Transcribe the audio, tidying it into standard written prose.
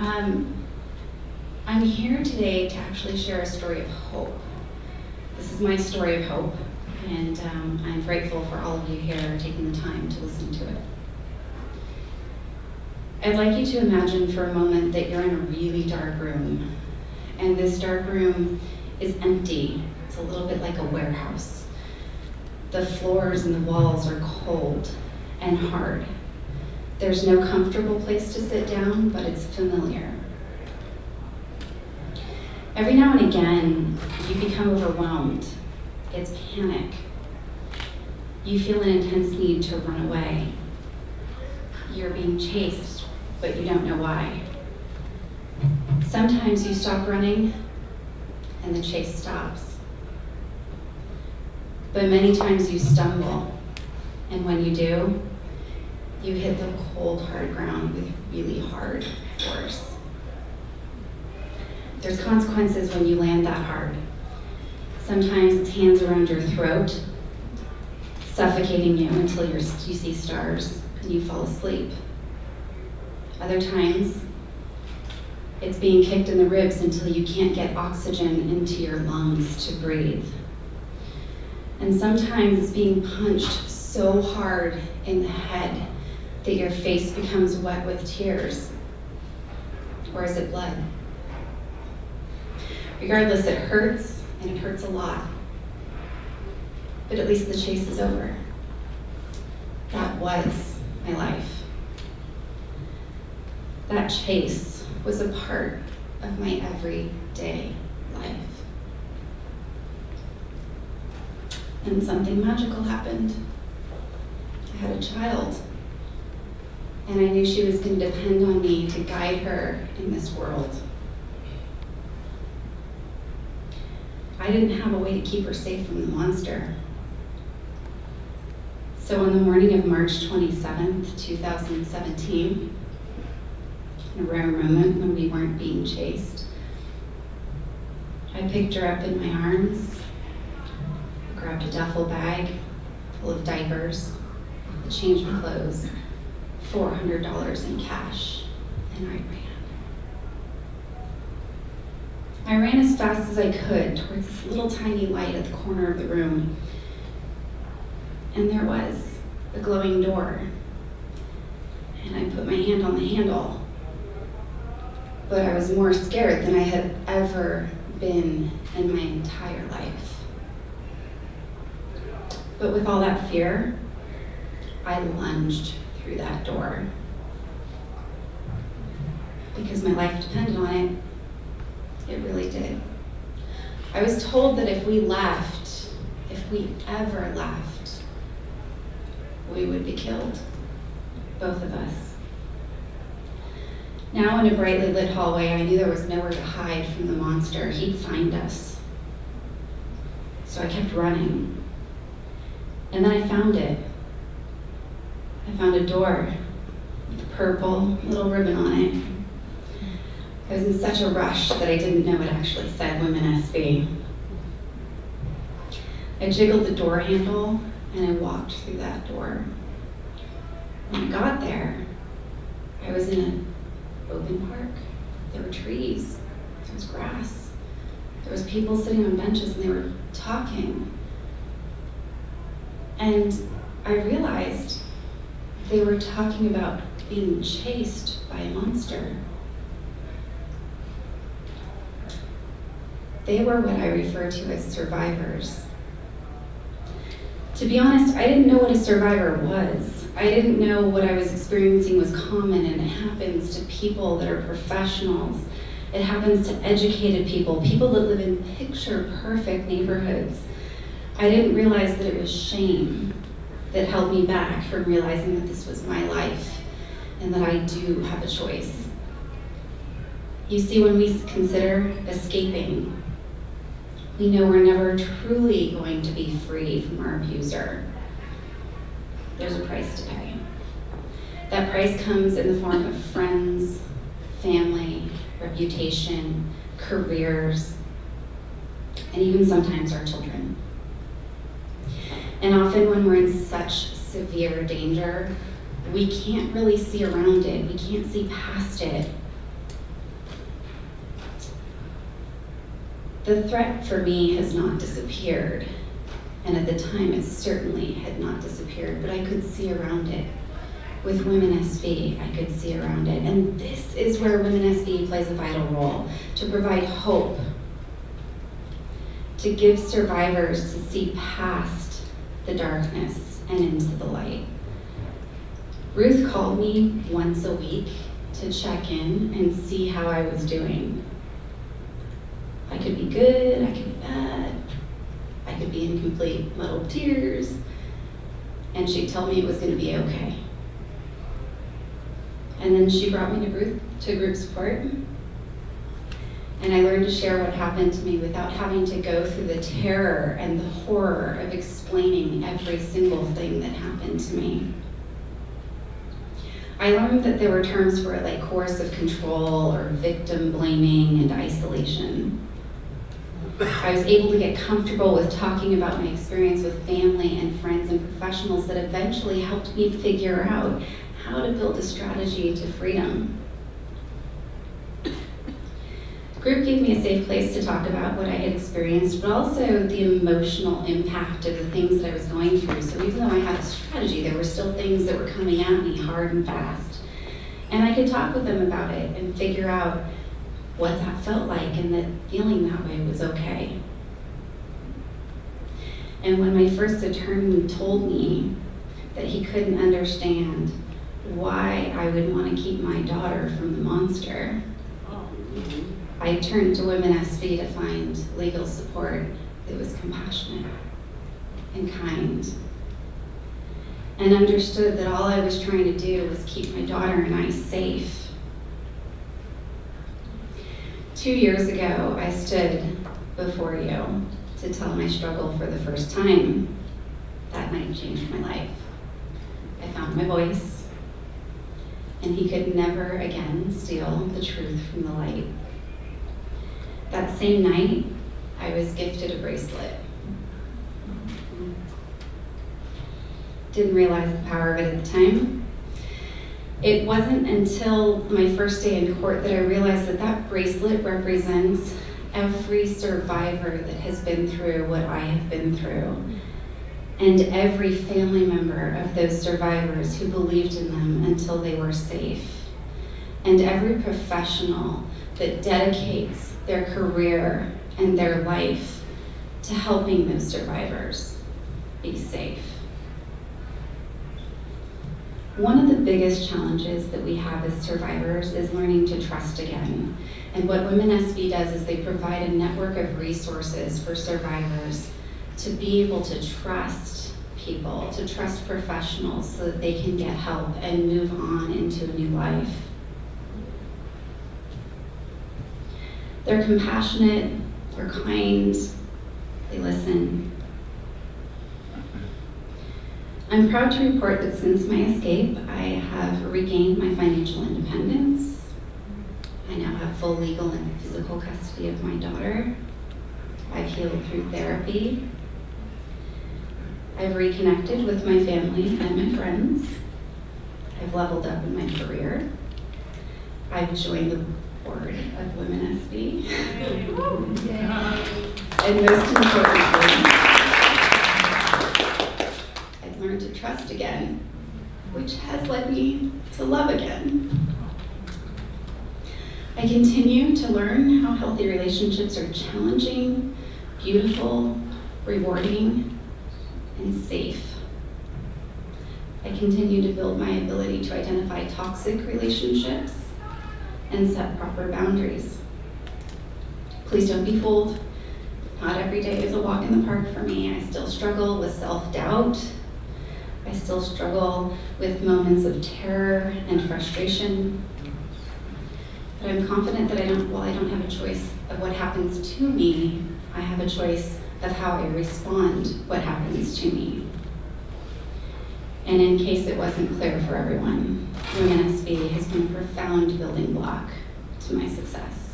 I'm here today to actually share a story of hope. This is my story of hope, and I'm grateful for all of you here taking the time to listen to it. I'd like you to imagine for a moment that you're in a really dark room, and this dark room is empty. It's a little bit like a warehouse. The floors and the walls are cold and hard. There's no comfortable place to sit down, but it's familiar. Every now and again, you become overwhelmed. It's panic. You feel an intense need to run away. You're being chased, but you don't know why. Sometimes you stop running and the chase stops. But many times you stumble, and when you do, you hit the cold, hard ground with really hard force. There's consequences when you land that hard. Sometimes it's hands around your throat, suffocating you until you see stars and you fall asleep. Other times, it's being kicked in the ribs until you can't get oxygen into your lungs to breathe. And sometimes it's being punched so hard in the head that your face becomes wet with tears. Or is it blood? Regardless, it hurts, and it hurts a lot. But at least the chase is over. That was my life. That chase was a part of my everyday life. And something magical happened. I had a child, and I knew she was going to depend on me to guide her in this world. I didn't have a way to keep her safe from the monster. So on the morning of March 27th, 2017, in a rare moment when we weren't being chased, I picked her up in my arms, grabbed a duffel bag full of diapers, a change of clothes, $400 in cash, and I ran. I ran as fast as I could towards this little tiny light at the corner of the room. And there was the glowing door. And I put my hand on the handle. But I was more scared than I had ever been in my entire life. But with all that fear, I lunged through that door. Because my life depended on it. It really did. I was told that if we ever left, we would be killed, both of us. Now in a brightly lit hallway, I knew there was nowhere to hide from the monster. He'd find us. So I kept running. And then I found it. I found a door with a purple little ribbon on it. I was in such a rush that I didn't know it actually said WomenSV. I jiggled the door handle and I walked through that door. When I got there, I was in an open park. There were trees, there was grass, there was people sitting on benches and they were talking. And I realized they were talking about being chased by a monster. They were what I refer to as survivors. To be honest, I didn't know what a survivor was. I didn't know what I was experiencing was common, and it happens to people that are professionals. It happens to educated people, people that live in picture-perfect neighborhoods. I didn't realize that it was shame that held me back from realizing that this was my life and that I do have a choice. You see, when we consider escaping, we know we're never truly going to be free from our abuser. There's a price to pay. That price comes in the form of friends, family, reputation, careers, and even sometimes our children. And often when we're in such severe danger, we can't really see around it. We can't see past it. The threat for me has not disappeared, and at the time it certainly had not disappeared, but I could see around it. With WomenSV, I could see around it, and this is where WomenSV plays a vital role, to provide hope, to give survivors to see past the darkness and into the light. Ruth called me once a week to check in and see how I was doing. I could be good, I could be bad, I could be in complete muddled tears, and she'd tell me it was going to be okay. And then she brought me to group support, and I learned to share what happened to me without having to go through the terror and the horror of explaining every single thing that happened to me. I learned that there were terms for it like coercive control or victim blaming and isolation. I was able to get comfortable with talking about my experience with family and friends and professionals that eventually helped me figure out how to build a strategy to freedom. The group gave me a safe place to talk about what I had experienced, but also the emotional impact of the things that I was going through. So even though I had a strategy, there were still things that were coming at me hard and fast. And I could talk with them about it and figure out what that felt like, and that feeling that way was okay. And when my first attorney told me that he couldn't understand why I would want to keep my daughter from the monster, I turned to WomenSV to find legal support that was compassionate and kind, and understood that all I was trying to do was keep my daughter and I safe. 2 years ago, I stood before you to tell my struggle for the first time. That night changed my life. I found my voice, and he could never again steal the truth from the light. That same night, I was gifted a bracelet. Didn't realize the power of it at the time. It wasn't until my first day in court that I realized that that bracelet represents every survivor that has been through what I have been through, and every family member of those survivors who believed in them until they were safe, and every professional that dedicates their career and their life to helping those survivors be safe. One of the biggest challenges that we have as survivors is learning to trust again. And what WomenSV does is they provide a network of resources for survivors to be able to trust people, to trust professionals so that they can get help and move on into a new life. They're compassionate, they're kind, they listen. I'm proud to report that since my escape, I have regained my financial independence. I now have full legal and physical custody of my daughter. I've healed through therapy. I've reconnected with my family and my friends. I've leveled up in my career. I've joined the board of WomenSV. And most importantly, learned to trust again, which has led me to love again. I continue to learn how healthy relationships are challenging, beautiful, rewarding, and safe. I continue to build my ability to identify toxic relationships and set proper boundaries. Please don't be fooled. Not every day is a walk in the park for me. I still struggle with self-doubt. I still struggle with moments of terror and frustration. But I'm confident that while I don't have a choice of what happens to me, I have a choice of how I respond what happens to me. And in case it wasn't clear for everyone, WomenSV has been a profound building block to my success.